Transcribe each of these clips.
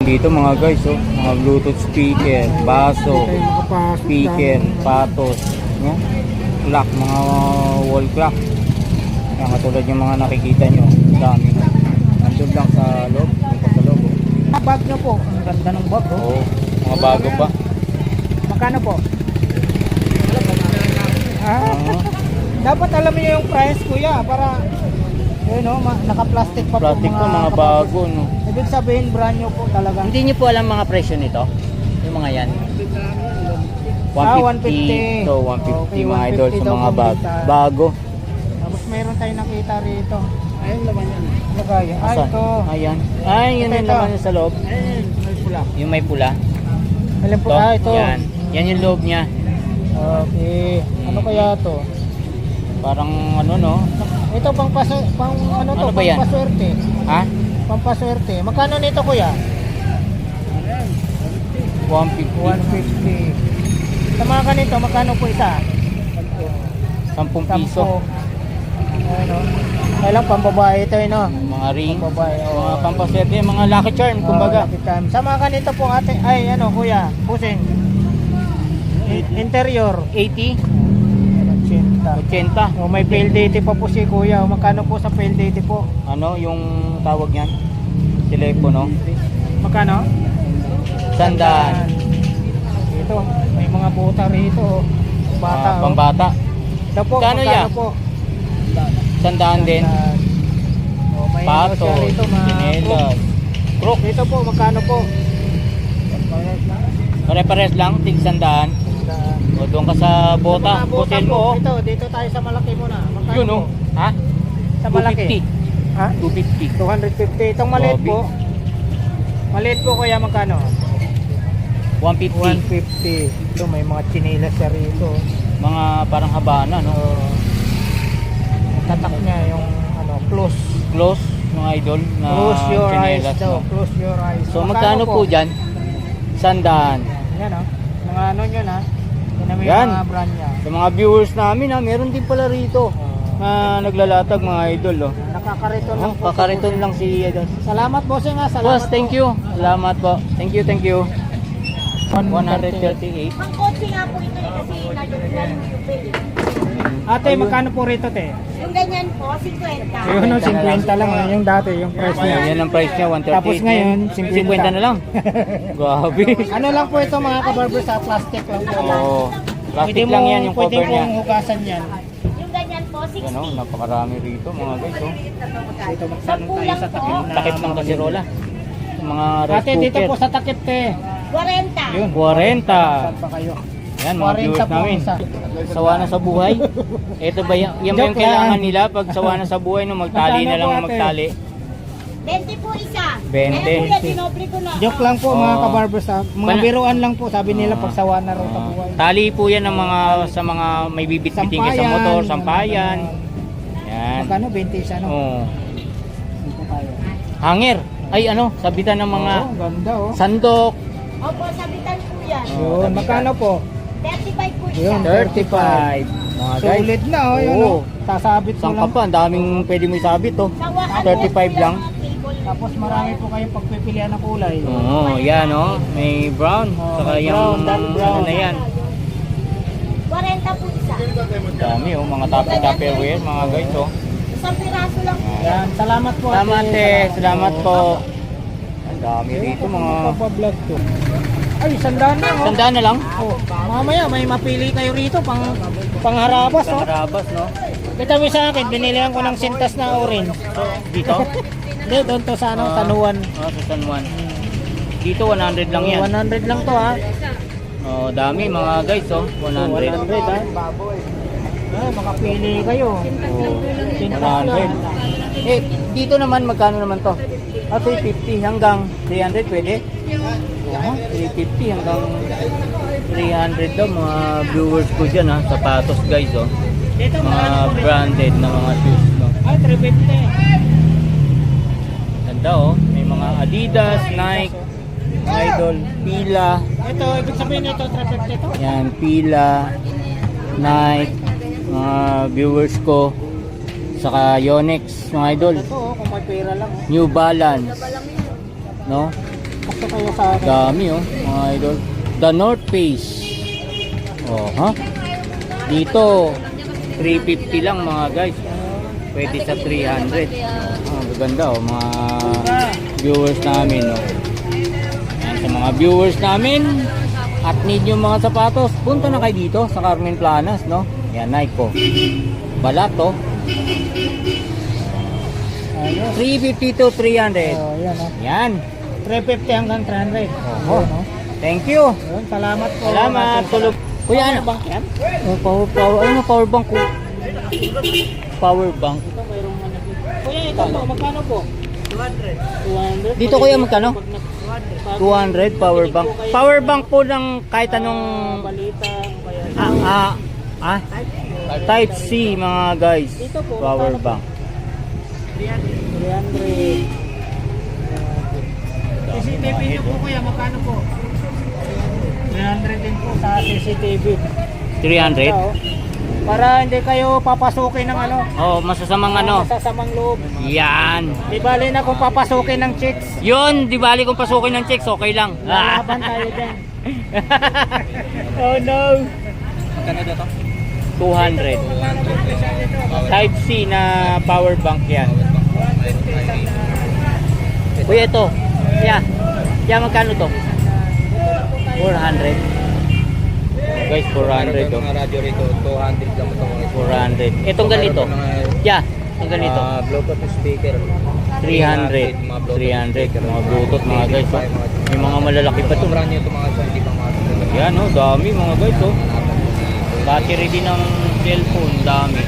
dito mga guys, oh. Mga Bluetooth speaker, baso, speaker, patos, no? Clock, mga wall clock. Yan, katulad yung mga nakikita nyo. Dami. Nandun lang sa loob. Sa loob, oh. Bag nyo po. Ang ganda ng bag, oh. Oo, mga bago pa. Magkano po? Dapat alam niyo yung price, kuya, para naka-plastic pa po Plastic po, mga bago, no? Ibig sabihin brand new po talaga. Hindi nyo po alam mga presyo nito? Yung mga yan? 150. 150. So, 150 Okay, mga idol 150 sa daw mga kumita. bago. Tapos meron tayong nakita rito. Ayun naman yan. Lagay. Asan? Ito. Ayan. Ay, yun yung Ito. naman sa loob. Ayun, may pula. Yung may pula. Alam po, Ito. ito. Yan. Yan yung loob niya. Okay. Ano kaya to? Parang ano, no? Ito pang ano to? Ano ba yan? Pampaswerte. Ha? Pampaswerte. Magkano nito, kuya? 150. 150. Sa mga ganito, magkano po isa? 10 piso. Ano? Kailang pambabae ito, no? Mga ring. Pambabae. Mga pampaswerte, mga lucky charm, kumbaga. Sa mga ganito po, ate, ay ano, kuya, pusing. Interior. 80. 80. 80. May PLDT pa po si kuya. Magkano po sa PLDT po? Ano yung tawag niyan? Telepono. Magkano? Sandaan. Ito, may mga buta rito. Bata. Pambata. Ito po, Magkano magkano yan? po? Sandaan din. May Pato. ano siya rito, mga Chinelas. Crook. Ito po, magkano po? Pare-pares lang. Tig sandaan. O doon ka sa bota. Hotel mo. Ito, dito tayo sa malaki muna. Magkano Yun, po? oh. Ha? Sa malaki. 250. Ha? 250. 250. Itong maliit po. Maliit po kaya magkano? 150. 150. Ito may mga chinelas siya rito. Mga parang habana, no? Tatak niya yung ano, close. Close, mga idol. Na Close your eyes chinelas, daw. no? Close your eyes. So, magkano po dyan? Sandaan. Yan o. Mga ano yun ha. Yan ang Yan. mga brand niya. Sa mga viewers namin, ha, meron din pala rito. Na naglalatag, mga idol, oh. Nakakariton lang po. Kakariton lang si idol. Salamat bossing ha. Salamat Boss, thank you. Salamat po. Thank you, thank you. 138. Ang kotse nga po ito eh, kasi nag-plan yung pili. Ate, magkano po rito te? Yung ganyan po, 50. Yun o, 50 lang. Yung dati, yung price niya. Yan ang price niya, 138. Tapos ngayon, 50 na lang. Grabe. Ano lang po ito mga kabarber sa plastic lang po. Oo. Plastic lang yan yung pwede cover niya. mong hugasan yan. Yung ganyan po, 60. Ano, napakarami rito mga guys. Oh. Dito magsanong tayo sa takip na. Takip ng kasirola. Mga rice Ate, dito cooker. po sa takip te. 40. Yun. 40. Saan pa kayo? Yan mga 40 viewers po namin. isa. Sawa na sa buhay. Ito ba yan? Yan ba yung Joke kailangan lang. nila pag sawa na sa buhay no magtali na Magkano lang po, ate? magtali. 20 po isa. 20. Kaya kuya, dinoble ko na. Joke lang po mga Oo. kabarber sa mga Bana- biruan lang po sabi nila Oo. pag sawa na raw sa buhay. Tali po yan ng mga sa mga may bibit-biting ka sa motor, sampayan. Yan. Magkano 20 isa no? Oh. Dito tayo. Hanger. Ay ano, sabitan ng mga Oo, ganda oh. sandok. Opo, sabitan po yan. Yun, magkano po? 35 po isa. Yun, 35. Mga guys. Solid na oh, yun Oo. oh. Sasabit mo Saan ka lang. pa? Ang daming pwede mo isabit oh. Sa wakas 35 lang. Tapos marami po kayong pagpipilian ng kulay. Oo, yan oh. May brown. Oo, Saka may yung brown, dark brown. ano na yan. 40 po isa. Dami oh, mga tupperware mga guys oh. Isang piraso lang po. Yan, salamat po. Salamat ate. salamat po. Ang dami rito mga Pagpa-vlog to. Ay, sandaan na oh. sandaan na lang. Oh, mamaya may mapili kayo rito pangharabas Sa oh. Marabas no. Kita mo sa akin, binilihan ko ng sintas na orange. Dito? Hindi, doon to sa ano, Tanuan. Sa San Juan. Dito 100 lang yan. 100 lang to ha. Oh, dami mga guys oh. 100. 100 ha. Ay, makapili kayo. Oh, Sintas lang. 100. Eh, dito naman magkano naman to? 350 hanggang 300 pwede? Oo, 350 hanggang 300 daw mga viewers ko dyan ha. Sapatos guys oh. Dito Mga branded na mga shoes no. Ay, 350. Ganda oh. May mga Adidas, Nike, Idol, Pila. Ito, ibig sabihin ito, 350 to. Yan, Pila, Nike, mga viewers ko. Saka Yonex, mga idol. Ito, oh, kung may pera lang. Oh. New Balance. No? Gusto kayo sa akin. Dami oh, mga idol. The North Face. Oh, ha? Dito 350 lang mga guys. Pwede sa 300. Oh, gaganda oh, mga viewers namin oh. Yan, sa mga viewers namin at need yung mga sapatos, punta na kayo dito sa Carmen Planas, no? Yan, Nike oh. Balat oh. Ayos. 350 to 300. Oh, yan oh. Yan. 350 hanggang 300. Oh. Ayun, oh. Thank you. Ayun, salamat po. Salamat. Tulog. Kuya, ano? Bank yan? Ano power bank ko? Power bank. Ito mayroong manakit. Kuya, ito po, magkano po? 200. 200. Dito kuya magkano? 200 power bank. Power bank po ng kahit anong Balita. Kaya type C mga guys. Dito po, Power magkano bank. 300. CCTV nyo po kuya, magkano po? 300 din po sa CCTV. 300. Oo. Para hindi kayo papasukin ng ano, Oh, masasamang ano. masasamang loob. Yan. Di bali na kung papasukin ng chicks. Yun, di bali kung pasukin ng checks, okay lang. Lalaban tayo dyan. Oh no. Magkano dito? 200. Type C na power bank yan. Kuya ito. Yeah. Yeah, magkano to? 400. Guys, 400 to. Mga radyo rito, 200 lang ito. 400. Itong ganito. Yeah, itong ganito. Bluetooth speaker. 300. 300. Mga Bluetooth mga guys. Oh. May mga malalaki pa to. Mga brand new ito mga hindi pa mga. Yan oh, dami mga guys oh. Battery din ng cellphone, dami.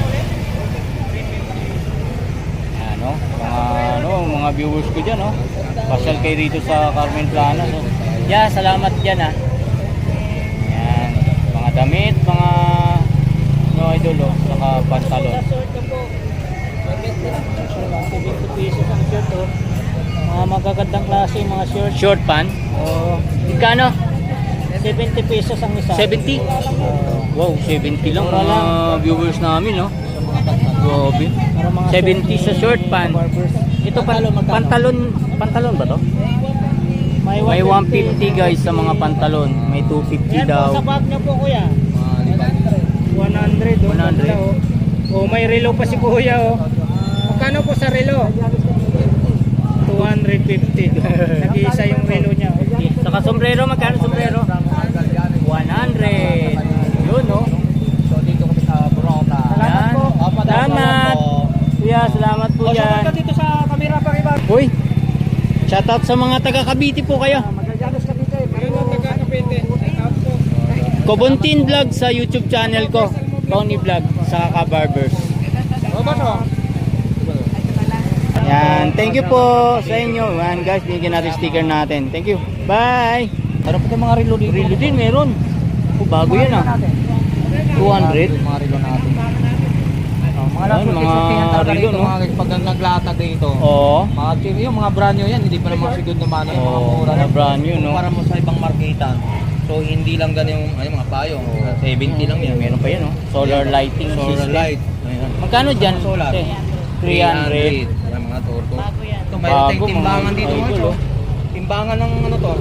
Yan oh, mga viewers ko dyan oh. Pasyal kayo rito sa Carmen Planas oh. Yeah, salamat dyan ah. Yan, mga damit, mga no idol oh, saka pantalon. 70 pesos ang shirt oh. Mga magagandang klase, mga shirt. Short pan? Oh, Magkano? 70 pesos ang isa. 70? Oh. Wow, 70 lang Mura mga lang. viewers namin no. Grabe. Para mga 70 sa short pan. barbers. Ito Magkano? pantalon ba to? May 150 guys sa mga pantalon. May 250 Yan po daw. sa bag niyo po kuya. 100 oh. 100. Ganda, oh. Oh, may relo pa si kuya oh. Magkano po sa relo? 250. Nag-iisa yung relo niya. Oh. Saka sombrero, magkano sombrero? 100. Yun no. So dito kami sa Burota. Salamat po. Salamat. Kuya, salamat po O, yan. sumunod ka dito sa kamera pa iba. Uy, shoutout sa mga taga Cavite po kayo. Magagalos ka dito eh. Meron ang taga-kapite. Shout po. Kobontin Vlog sa YouTube channel ko. Tony Vlog sa Kabarbers. Yan, thank you po sa inyo. Yan guys, bigyan natin sticker natin. Thank you. Bye. Ano po yung mga relo dito? Relo din meron. Oh, bago yan ah. 200. Mga relo natin. Ayun, mga relo no. Pag naglatag dito. Oo. Yung mga brand new yan, hindi pa naman sigod naman yung mga Oo, mura mga brand new no. Para mo sa ibang marketan. So hindi lang ganun yung mga payong. 70 lang yan. Meron pa yan oh. Solar lighting Solar system. light. Ayan. Magkano dyan? Solar. 300. Yan mga torto. Ito mayroon Bago, tayong timbangan mga dito. idol, Mga oh. timbangan ng ano to.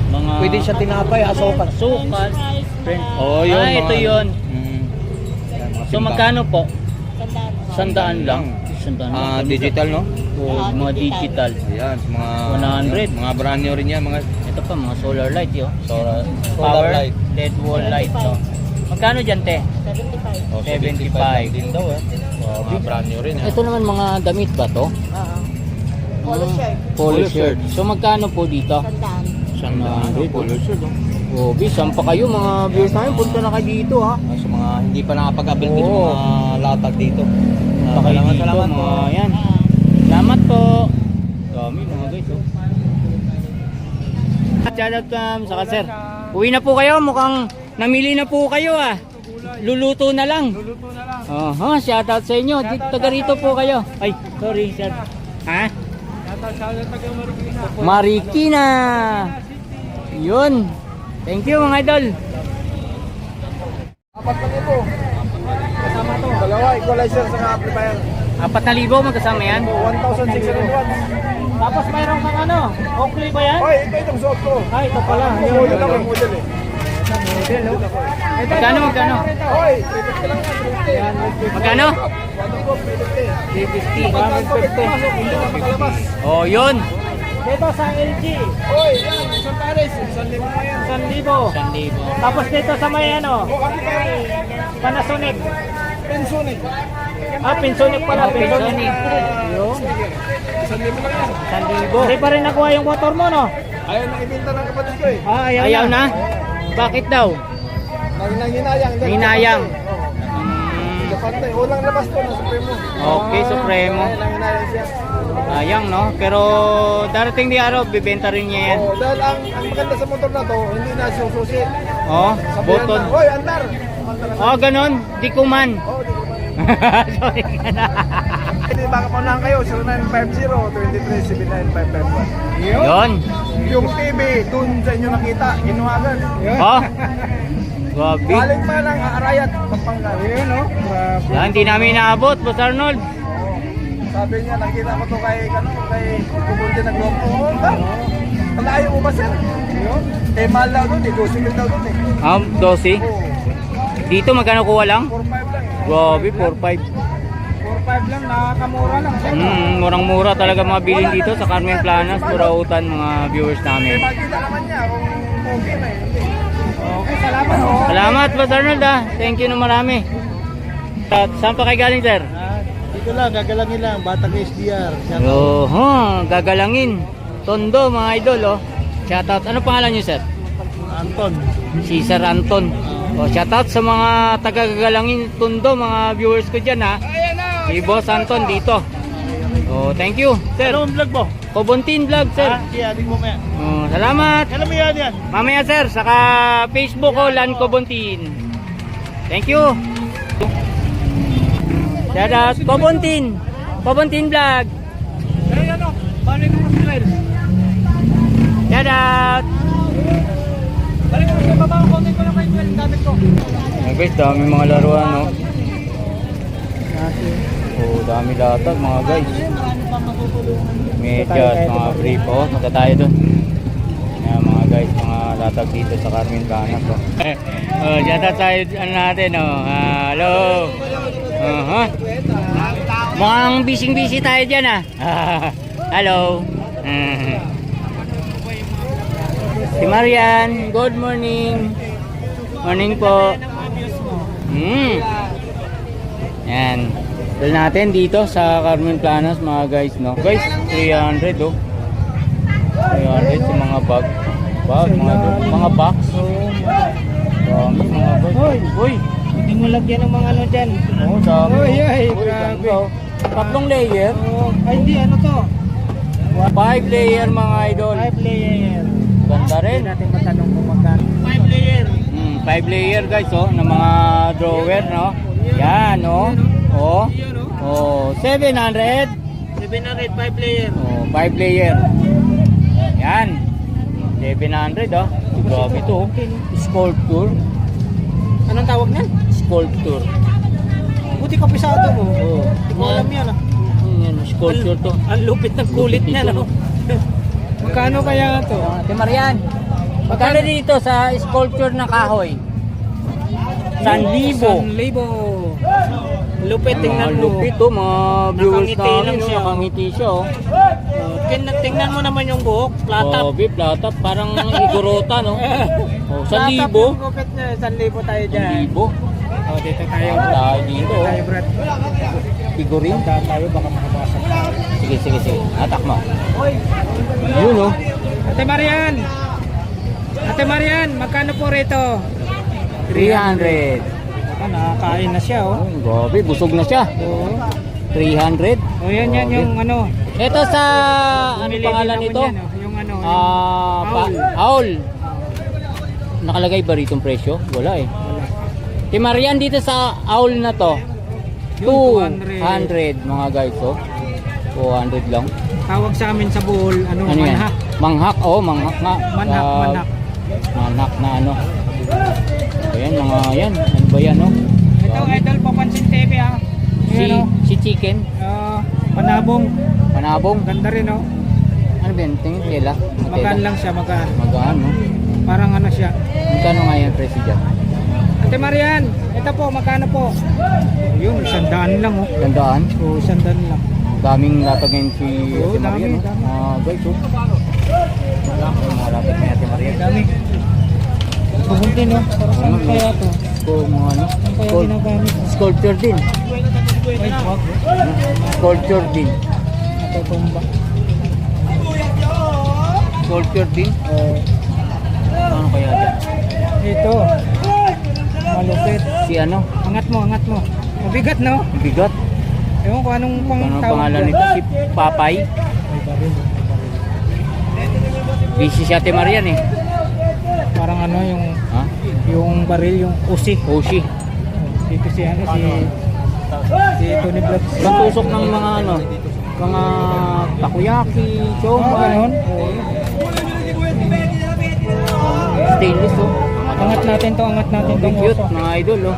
Mga Pwede siya tinapay, asukal. sukat. Oh, yun. Ah, ito yun. Yan, mga So timbang. magkano po? 100 lang. 100 lang. Digital no? Oh, mga digital. Ayan, sa mga 100. mga brand new rin yan, mga Ito pa mga solar light yo. solar Power light. LED wall light no. Magkano dyan te? 75. Oh, 75 lang din daw eh. Mga brand new rin. Ito naman mga damit ba to? Polo shirt. Polo shirt. So magkano po dito? Tandaan. 100. Polo shirt oh. Oh, bisan pa kayo mga viewers namin, punta na kayo dito ha. Sa mga hindi pa nakapag-avail din Oo. mga latag dito. Punta kayo dito Salamat po. mga yan. Salamat po. Dami mga guys oh. Shoutout saka sir. Uwi na po kayo, mukhang namili na po kayo ah. Luluto na lang. Luluto na lang. Aha, shoutout sa inyo. Taga rito po kayo. Ay, sorry sir. Ha? Shout out taga Marikina. Marikina. Yun. Thank you mga idol. Apat lang ito. Kasama to. Dalawa, equalizer sa amplifier. 4,000 magkasama yan. 1,600 watts. Tapos mayroon kang ano, Oakley ba yan? Oy, itong suot ko. Ay, ito pala. Model ako, model eh. Model, oh. Ito, Magkano, magkano? Oy, pwede ka lang yan. Magkano? Water ko, pwede. 350. Hindi ka makalabas. Oh, yun. Dito sa LG, Oy, yan, isang pares. Isang lima mo yan. 1,000. 1,000. Tapos dito sa may ano, O, ano pa yan? Panasonic. Pensonic. Ah, Pensonic pala. Pensonic. Yun. Isang lima lang yan. 1,000. Hindi pa rin nakuha yung motor mo, no? Ayaw nang ibinta ng kapatid ko eh. Ah, Ayaw na? Bakit daw? Nanginayang. Hinayang. Kapantay, ulang labas to na Supremo. Okay, Supremo. Nanginayang siya. Sayang, no? Pero darating di araw, bibenta rin niya yan. Oh, dahil ang maganda sa motor na to, hindi na sususi. Oh, Sabihan button. na, Hoy, andar! Andar na. Oh, ganon. Di kuman. Oh, di ko man. Sorry ka na. Hindi, baka paunahan kayo, 0950-23-79551. Yun. Yung TV, dun sa inyo nakita, inuwagan. Oh. Grabe. Galing pa ng Arayat, Pampanga. Yun, no? Yan, hindi namin naabot, Boss Arnold. Sabi niya, nakita ko to kay Kukunti nag-loko. Oo, ba? Malayo mo ba, sir? Yun. Eh, mahal daw dun, 12 mil daw dun eh. 12. Oo, Dito magkano kuha lang? 4-5 lang eh. Grabe, 4-5. 4,500 lang, nakakamura lang. Murang-mura talaga mga bilhin dito sa Carmen Planas, Burautan, mga viewers Eh, namin. makita naman niya kung okay na eh. Hindi. Okay, salamat. Oh. Salamat, Boss Arnold, ah. Thank you na marami. Saan pa kayo galing, sir? Dito lang, gagalangin lang, Batang SDR. Gagalangin. Tondo, mga idol, oh. Shoutout. Ano pangalan niyo, sir? Anton. Si Sir Anton. Oh, shoutout sa mga taga-gagalangin Tondo, mga viewers ko dyan, ha. Si Boss Anton dito. Oh, thank you, sir. Anong vlog mo? Kobontin Vlog, sir. Siya, di mo kaya. Oh, salamat. Alam mo yan yan? Mamaya, sir, saka Facebook ko, Lan Kobontin. Thank you. Shoutout, Kobontin. Kobontin Vlog. Eh, ano? Balik mo sa trail. Shoutout. Balik mo sa baba, kunin ko lang kayo yung gamit ko. Guys, dami mga laruan, no? Oh, dami latag, mga guys. Medyas, mga brief, oh. Punta tayo dun. Ayan, mga guys, mga latag dito sa Carmen Planas, oh. Oh, shoutout tayo, ano natin, oh. Hello. Mukhang busy tayo dyan, ah. Hello. Si Marian, good morning. Morning po. Yan. Dahil natin dito sa Carmen Planas, mga guys, no. Guys, 300, oh. 300 sa mga bag. Mga box. Dami, mga bag. Uy. Hindi mo lagyan ng mga ano dyan. Oh, dami. Uy, ay, Uy, grabe. ganda, oh. Tatlong layer. Oh, ay, hindi, ano to? 5 layer, mga idol. 5 layer. Ganda rin. Hindi natin matanong kung magkano. 5 layer. 5 layer, guys, oh, ng mga drawer, no. Yan, oh. Oh. Oh, 700. 700, 5 layer. Oh, 5 layer. Yan. 700, oh. Grabe to, oh. Sculpture. Anong tawag niyan? Sculpture. Buti kapisado mo. Oh. Hindi ko alam yan, ah. Yan, sculpture to. Ang lupit ng kulit Lupit niya, nito, no? Magkano kaya ito? Ate Marian, magkano dito sa sculpture ng kahoy? 1,000. 1,000. Lupit, tingnan mo. Lupit to, mga viewers Nakangiti lang namin, no? siya. Nakangiti siya, oh. Tingnan mo naman yung buhok, plata. Grabe, plata. Parang igorota, no? Oh, 1,000. Yung gupit niya, 1,000 tayo dyan. 1,000. Oh, dito tayo. Tayo dito, oh. Tayo, Brad. Figurin. Tayo, baka makabasag. Sige. Atak mo. Yun, oh. Ate Marian, magkano po rito? 300. Nakakain na siya, oh. Oh, grabe, busog na siya. Oo. 300. Oh, yan yung ano. Ito sa, ano Bumili pangalan din ako nito? niyan, oh. Yung ano, Aul. Nakalagay ba rito ang presyo? Wala eh. Timarian dito sa Aul na to. Yung 200 mga guys, oh. 200 lang. tawag sa amin sa Bohol, ano Ano yan? manhak. Manghak, oh, manghak nga. Manhak. Manhak na ano. Ayan, mga yan. Ano ba yan, oh? Ito, idol, papansin TV, ah. Si, Ayan, oh. si chicken. Panabong. Panabong. Ganda rin, oh. Ano ba yan? Tingin tela? Magaan lang siya, magaan. Magaan, no? Parang ano siya. Magkano nga yan, presyo dyan? Ate Marian, ito po, magkano po? Yun, 100 lang oh. Tandaan? Oo, 100 lang. Daming latag ngayon si Oo, Ate Maria, dami, no? dami. Guys, oh. Mga latag ni Ate Maria. Dami. Pumunti no? Para saan Oo, kaya to? So, mga ano? Saan kaya ginagamit? Sculpture din. Ay, wag. Sculpture din. Natutumba. Sculpture din. Ano kaya dyan? Ito. Malupit. Si ano? Angat mo, angat mo. Mabigat no? Ang bigat. Ewan ko anong pang Ano ang tawag pangalan dyan. nito? Si Papay. Busy si Ate Marian eh. Parang ano Ha? yung baril, yung usi. Oshi. Dito si ano, si Tony Vlogs. Ibang tusok ng mga ano? Mga takoyaki, Oh, chomay. ganun. Stainless oh. Angat natin to, angat natin tong Cute, oso. mga idol oh.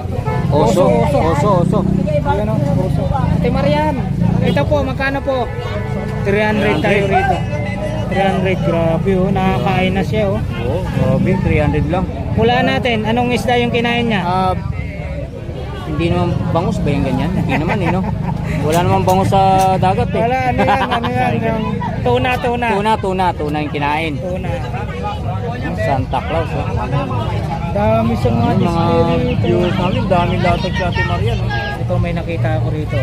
Oso, Oso, oso, oso. Ayan o, oso. Ate Marian, ito po, magkano po? 300 tayo rito. 300, grabe oh, nakakain na siya oh. Oh, grabe, 300 lang. Pula natin, anong isda yung kinain niya? Hindi naman bangus ba yung ganyan? Hindi naman eh, no? Wala naman bangus sa dagat eh. Wala, ano yan, yung tuna. Tuna yung kinain. Tuna. Santa Claus, oh. Dami sa mga Yung mga display rito. viewers namin, dami latag si Ate Maria, no? Ito may nakita ako rito.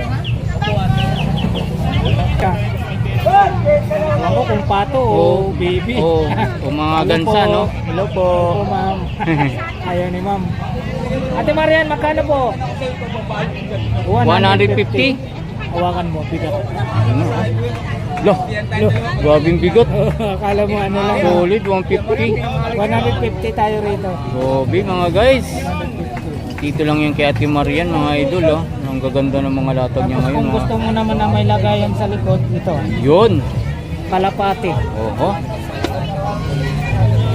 Ako kung pato o baby. Oh, o mga Hello gansa, po. no? Hello po. Oo, ma'am. Ayaw ni ma'am. Ate Marian, magkano po? 150. Hawakan mo, bigat. Loh, grabing bigot. Akala mo ano lang. Solid, 150. 150 tayo rito. Grabe mga guys. Dito lang yung kay Ate Marian, mga idol, oh. Ang gaganda ng mga latag niya Tapos ngayon, kung oh. gusto mo naman na may lagayan sa likod, ito. Yun. Kalapati. Oho.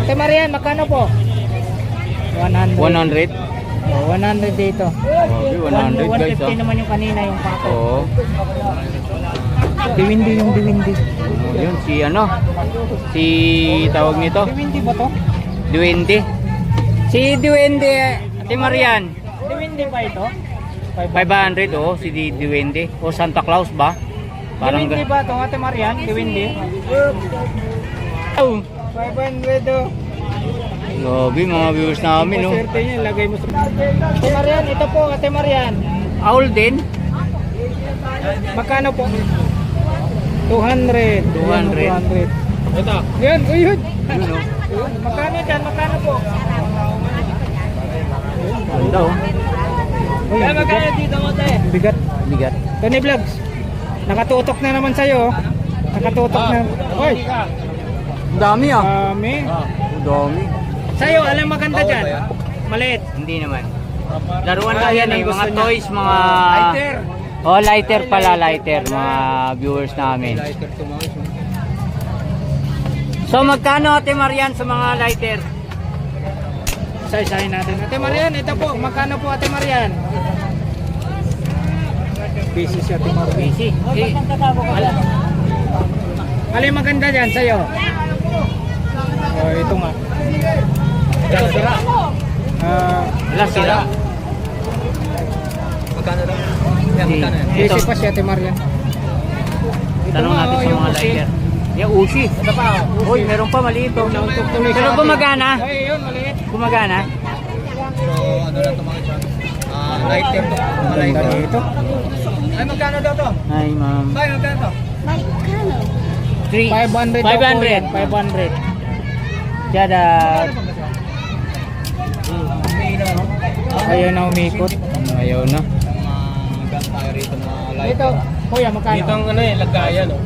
Ate Marian, magkano po? 100. 100. Oh, 100 dito. Grabe, 100 guys, 150 oh. naman yung kanina, yung pato. Oo. Diwindi yung diwindi. Yun, si ano? Si tawag nito? Diwindi ba to? Duwende. Si Duwende, Ate Marian. Diwindi ba ito? 500, oh, si Duwende. O Santa Claus ba? Parang Diwindi ba ito, Ate Marian? Diwindi? Oh, 500 oh. grabe mga viewers namin, no? Swerte niya, ilagay mo sa... Ate Marian, ito po, Ate Marian. Owl din. Magkano po? 200. 200. Ito. Yan, uyun. Yun, oh. Magkano dyan? Magkano po? Ganda, oh. Uy, magkano dito mo tayo? Bigat. Bigat. Tony Vlogs, nakatutok na naman sa'yo. Nakatutok na. Uy, Ang dami, ah. dami. Ang dami. Sa'yo, alam maganda dyan? Maliit. Hindi naman. Laruan lang yan yan, ang eh. gusto Mga niya. toys, mga... Lighter. Oh, lighter pala, lighter. Mga viewers namin. So, magkano, Ate Marian, sa mga lighter? Isa-isahin natin. Ate Marian, ito po. Magkano po, Ate Marian? Busy si Ate Marian. Busy. Eh, Alin maganda dyan sa'yo? Oh, ito nga. ito, sira. Wala, sira. Magkano daw? Ito, Busy pa si Ate Marian. tanong natin sa mga lighter. Yung Uzi. Ito pa. Uy, meron pa maliit, oh. Pero gumagana? Ay, yun, maliit. Gumagana? So, ano lang ito mga chan? Lighter to. Mga Ganda lighter. dito. Ay, magkano daw to? Ay, ma'am. Ay, magkano to? 500 daw po yan, 500. Jada. Ayaw na umikot. Ayaw na. Gas tayo rito mga Dito, kuya, magkano? Dito ang ano eh, lagayan oh.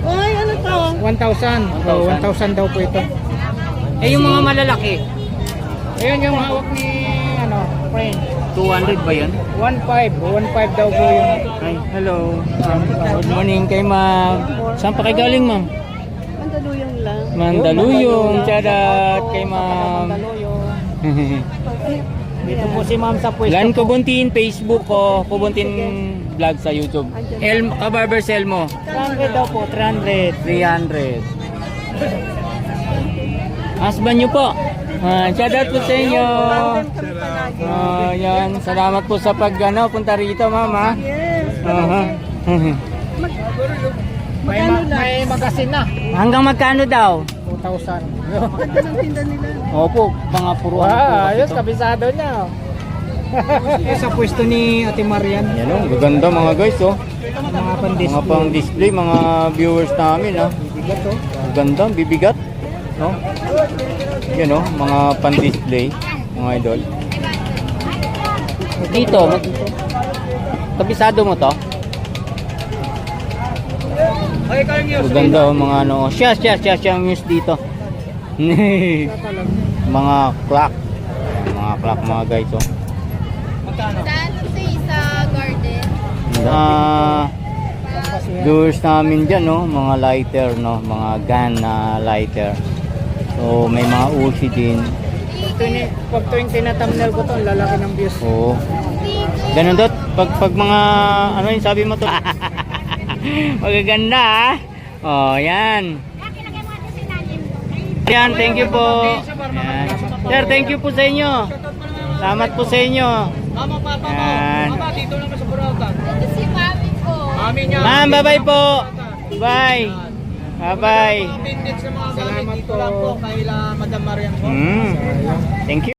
1,000. Oh, 1,000 daw po ito. Eh, yung mga malalaki. Ayun yung hawak ni, ano, friend. 200 ba yun? 1,500 daw po yun. Ay, hello. Good morning kay ma'am. Saan pa kayo galing, ma'am? Mandaluyong lang. Mandaluyong. Shoutout kay ma'am. Mandaluyong. Dito po si ma'am sa pwesto. Lan Kubuntin, Facebook ko. Kubuntin vlog sa YouTube. Kabarber Selmo. 300 daw po, 300. 300. Husband nyo po. Shoutout po sa inyo. Yan. Salamat po sa punta rito, mama. May magasin na. Hanggang magkano daw? 2,000. Opo, mga puruan po. Ayos, kabisado niya. Sa pwesto ni Ate Marian. Yan o, gaganda mga guys oh. Mga pandis. Mga pang display, mga viewers namin ha. Bigat oh. Ganda, bibigat. No? Yan o, mga pan display, mga idol. Dito, kabisado mo to? Ganda o, mga ano. Siya ang news dito. Mga clock. Mga clock mga guys oh. Saan sa garden? Viewers namin dyan, no? Mga lighter, no? Mga gun na lighter. So, may mga Uzi din. Pag tuwing tinatamnel ko to, ang lalaki ng views. Oo. Ganun dot. Pag mga, ano yung sabi mo to? Magaganda, ha? Oh, yan. Yan, thank you po. Yan. Sir, thank you po sa inyo. Salamat po sa inyo. Mama, papa mo. Yan. Mama, dito lang sa Burautan. Ito si mami ko. Mami niya. Ma'am, bye-bye po. Bye. Bye-bye. Salamat po. Lang po kay Madam Marian po. Thank you.